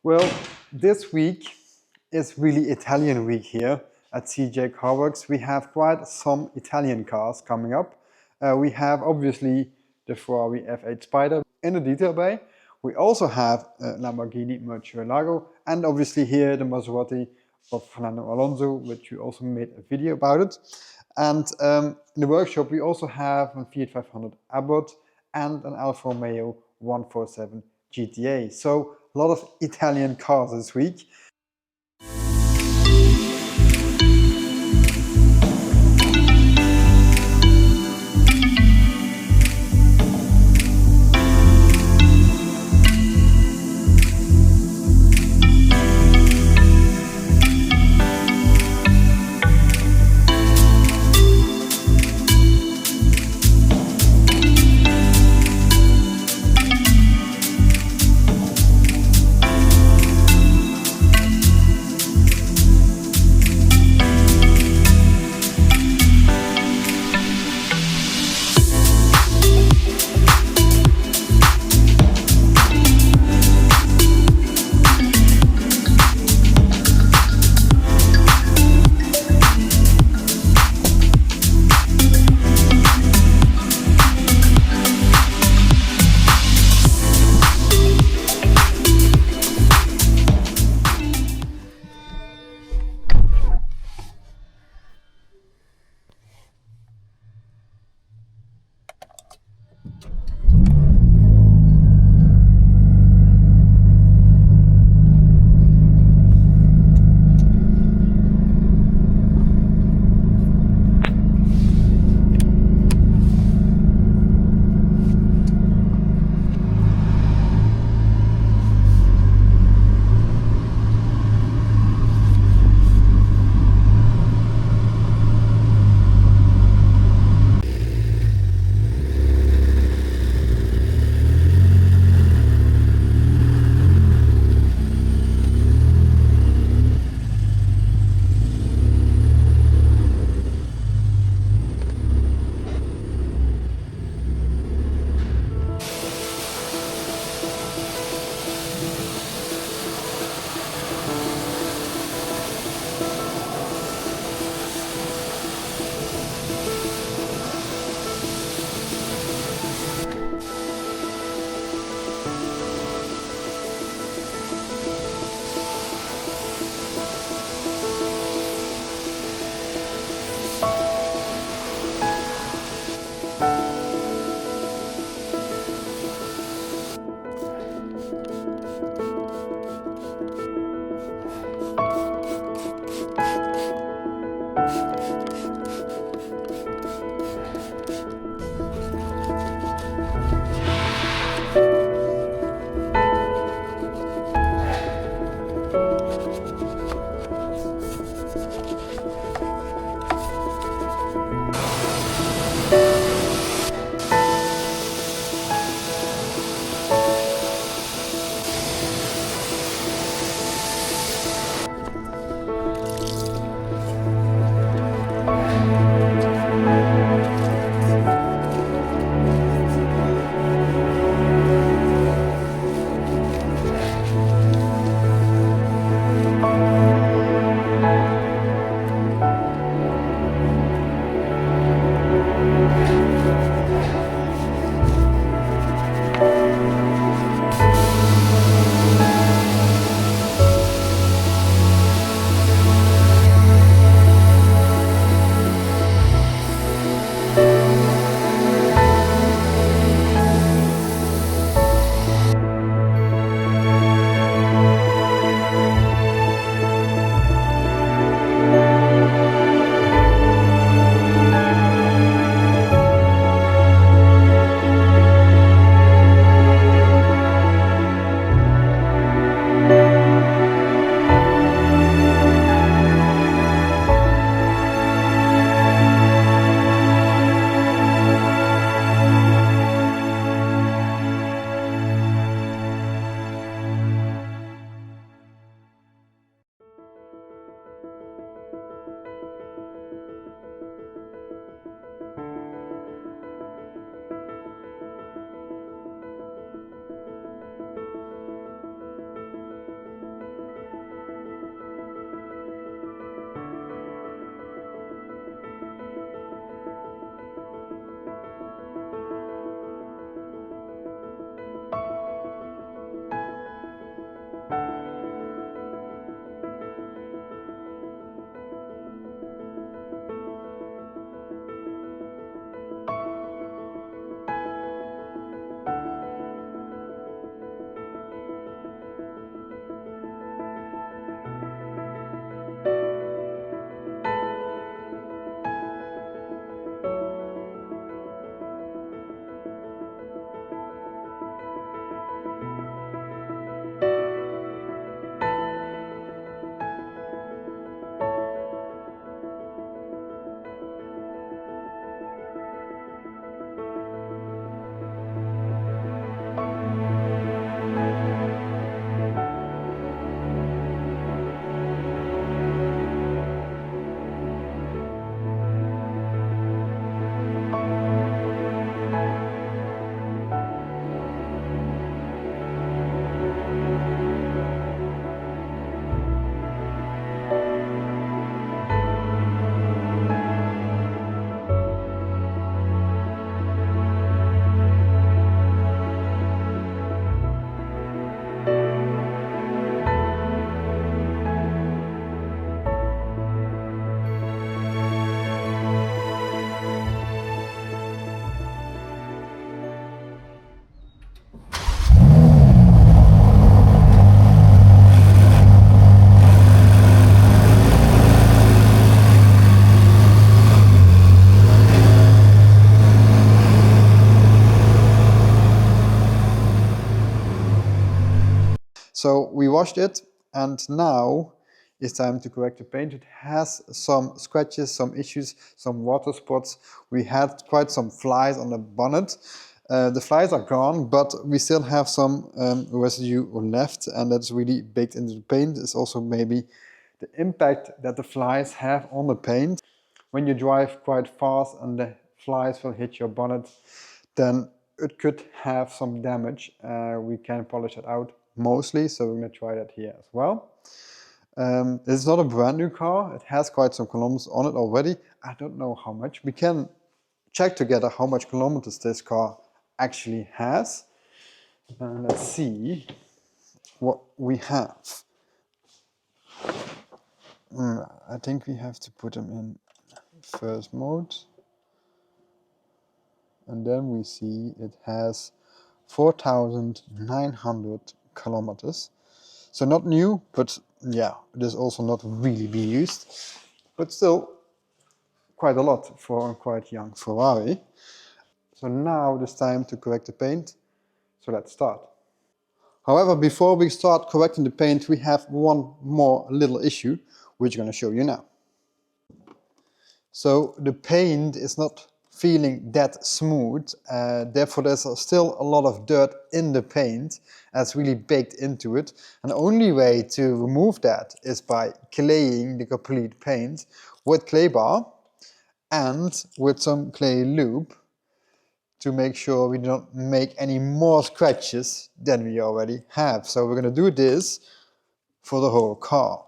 Well, this week is really Italian week here at CG-Carworks. We have quite some Italian cars coming up. We have obviously the Ferrari F8 Spider in the detail bay. We also have Lamborghini Murcielago, and obviously here the Maserati of Fernando Alonso, which we also made a video about it. And in the workshop we also have a Fiat 500 Abarth and an Alfa Romeo 147 GTA. So a lot of Italian cars this week. So we washed it, and now it's time to correct the paint. It has some scratches, some issues, some water spots. We had quite some flies on the bonnet. The flies are gone, but we still have some residue left, and that's really baked into the paint. It's also maybe the impact that the flies have on the paint. When you drive quite fast and the flies will hit your bonnet, then it could have some damage. We can polish it out mostly, so we're going to try that here as well. It's not a brand new car. It has quite some kilometers on it already. I don't know how much. We can check together how much kilometers this car actually has. Let's see what we have. I think we have to put them in first mode. And then we see it has 4,900 kilometers. So not new, but yeah, it is also not really being used. But still quite a lot for a quite young Ferrari. So now it's time to correct the paint. So let's start. However, before we start correcting the paint, we have one more little issue, which I'm going to show you now. So the paint is not feeling that smooth, therefore there's still a lot of dirt in the paint that's really baked into it. And the only way to remove that is by claying the complete paint with clay bar and with some clay lube to make sure we don't make any more scratches than we already have. So we're going to do this for the whole car.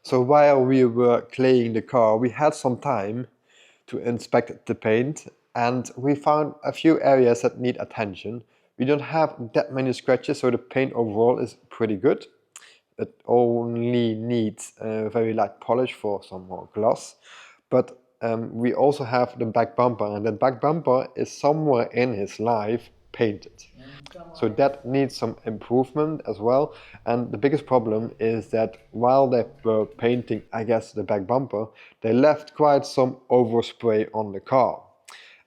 So while we were claying the car, we had some time to inspect the paint, and we found a few areas that need attention. We don't have that many scratches, so the paint overall is pretty good. It only needs a very light polish for some more gloss. But we also have the back bumper, and the back bumper is somewhere in his life painted. So that needs some improvement as well. And the biggest problem is that while they were painting, I guess, the back bumper, they left quite some overspray on the car.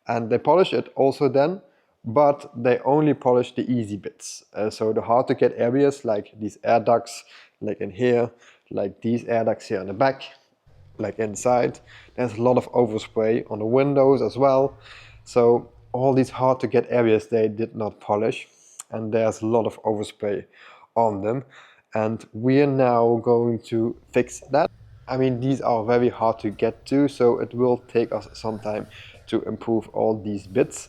And they polish it also then, but they only polish the easy bits. So the hard to get areas like these air ducts, like in here, like these air ducts here in the back, like inside, there's a lot of overspray on the windows as well. So all these hard to get areas they did not polish, and there's a lot of overspray on them, and we are now going to fix that. I mean, these are very hard to get to, so it will take us some time to improve all these bits.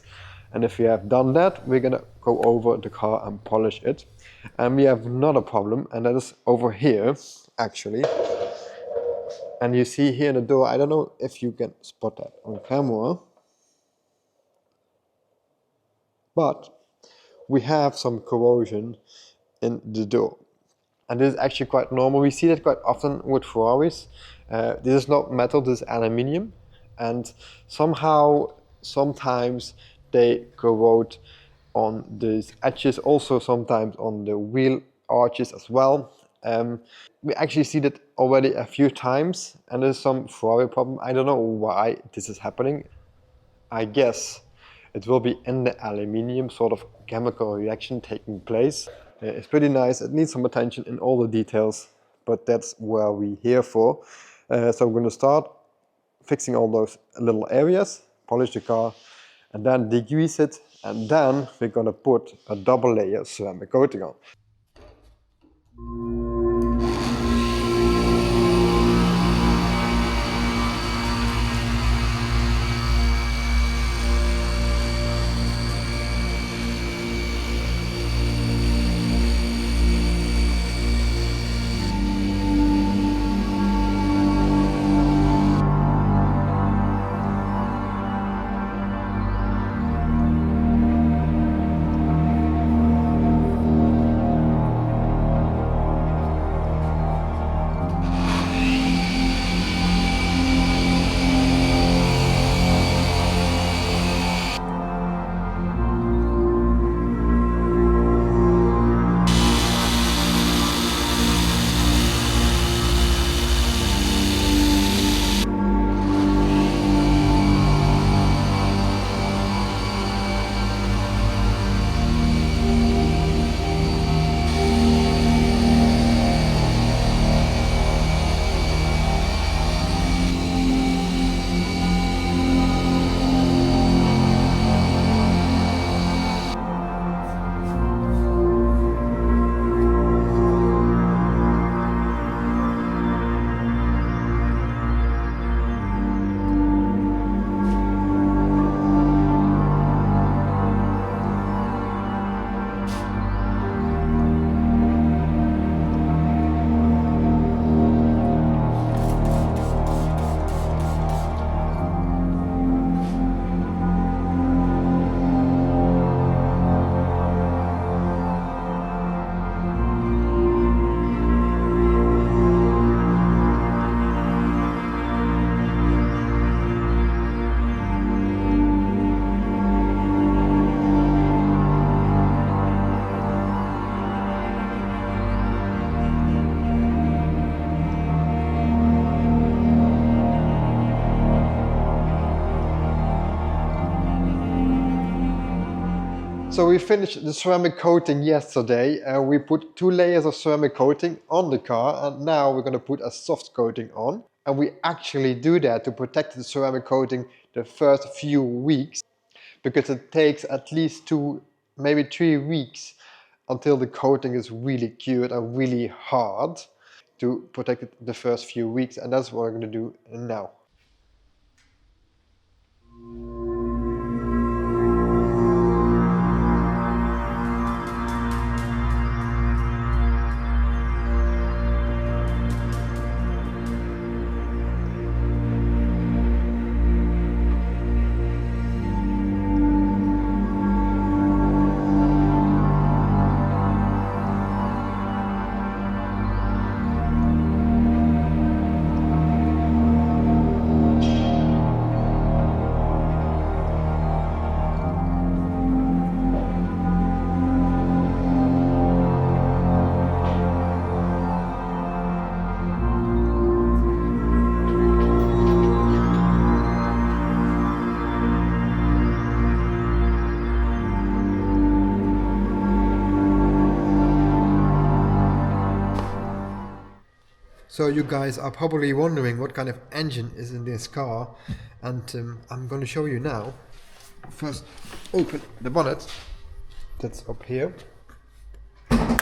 And if we have done that, we're gonna go over the car and polish it. And we have another problem, and that is over here actually. And you see here in the door, I don't know if you can spot that on camera, but we have some corrosion in the door. And this is actually quite normal. We see that quite often with Ferraris. This is not metal, this is aluminium. And somehow, sometimes they corrode on these edges, also sometimes on the wheel arches as well. We actually see that already a few times, and there's some Ferrari problem. I don't know why this is happening. I guess it will be in the aluminium, sort of chemical reaction taking place. It's pretty nice. It needs some attention in all the details, but that's where we're here for. So I'm going to start fixing all those little areas, polish the car, and then degrease it, and then we're going to put a double layer ceramic coating on. So we finished the ceramic coating yesterday. We put 2 layers of ceramic coating on the car, and now we're going to put a soft coating on. And we actually do that to protect the ceramic coating the first few weeks, because it takes at least 2, maybe 3 weeks until the coating is really cured and really hard, to protect it the first few weeks. And that's what we're going to do now. So you guys are probably wondering what kind of engine is in this car, and I'm going to show you now. First, open the bonnet, that's up here, and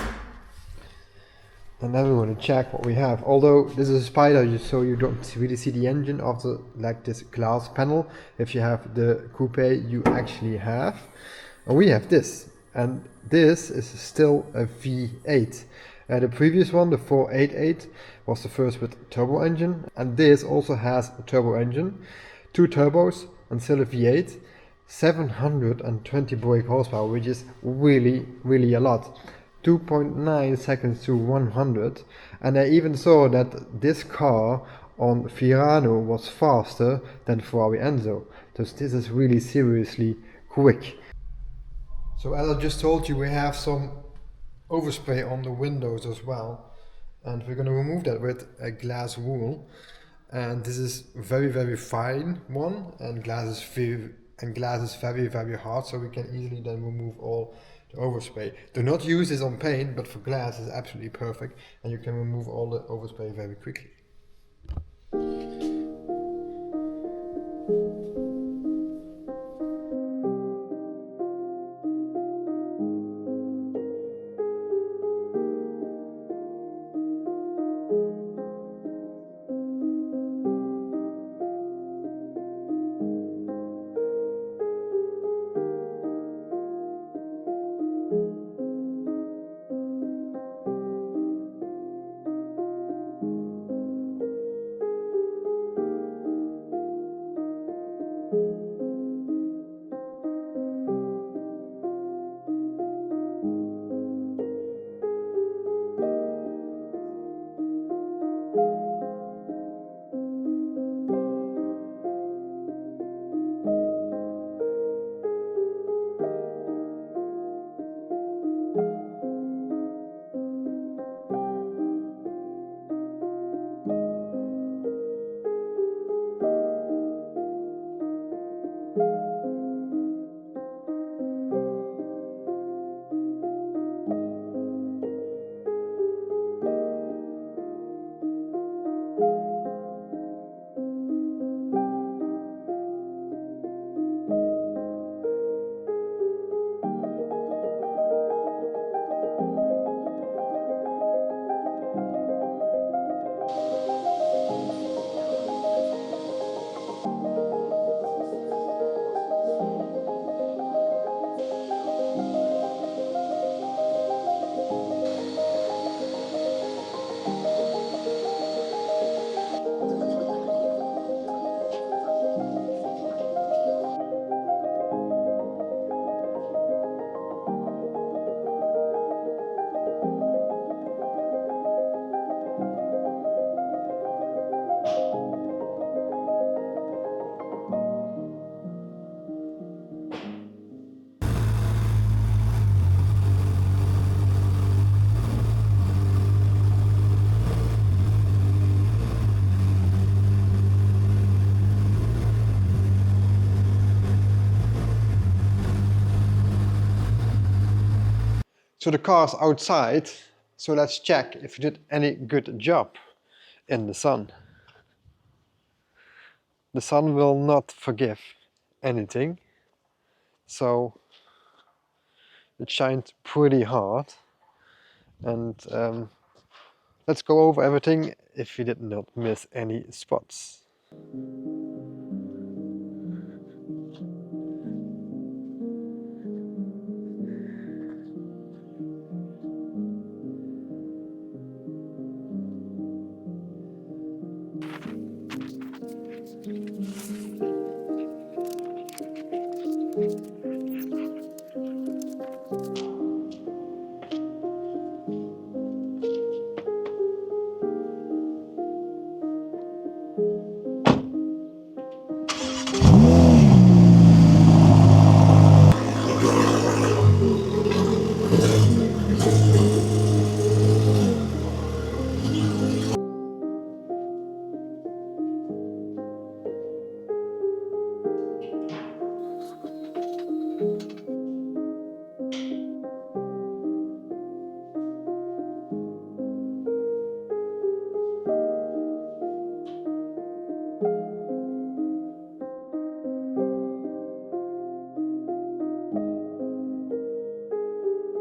then we're going to check what we have. Although this is a Spider, so you don't really see the engine after like this glass panel. If you have the coupe, you actually have, and we have this, and this is still a V8. The previous one, the 488, was the first with turbo engine, and this also has a turbo engine, 2 turbos, and still a V8, 720 brake horsepower, which is really a lot. 2.9 seconds to 100, and I even saw that this car on Fiorano was faster than Ferrari Enzo, so this is really seriously quick. So as I just told you, we have some overspray on the windows as well, and we're going to remove that with a glass wool, and this is very fine one, and glass is very hard, so we can easily then remove all the overspray. Do not use this on paint, but for glass it's absolutely perfect, and you can remove all the overspray very quickly. So the car's outside, so let's check if it did any good job in the sun. The sun will not forgive anything, so it shined pretty hard. And let's go over everything if we did not miss any spots.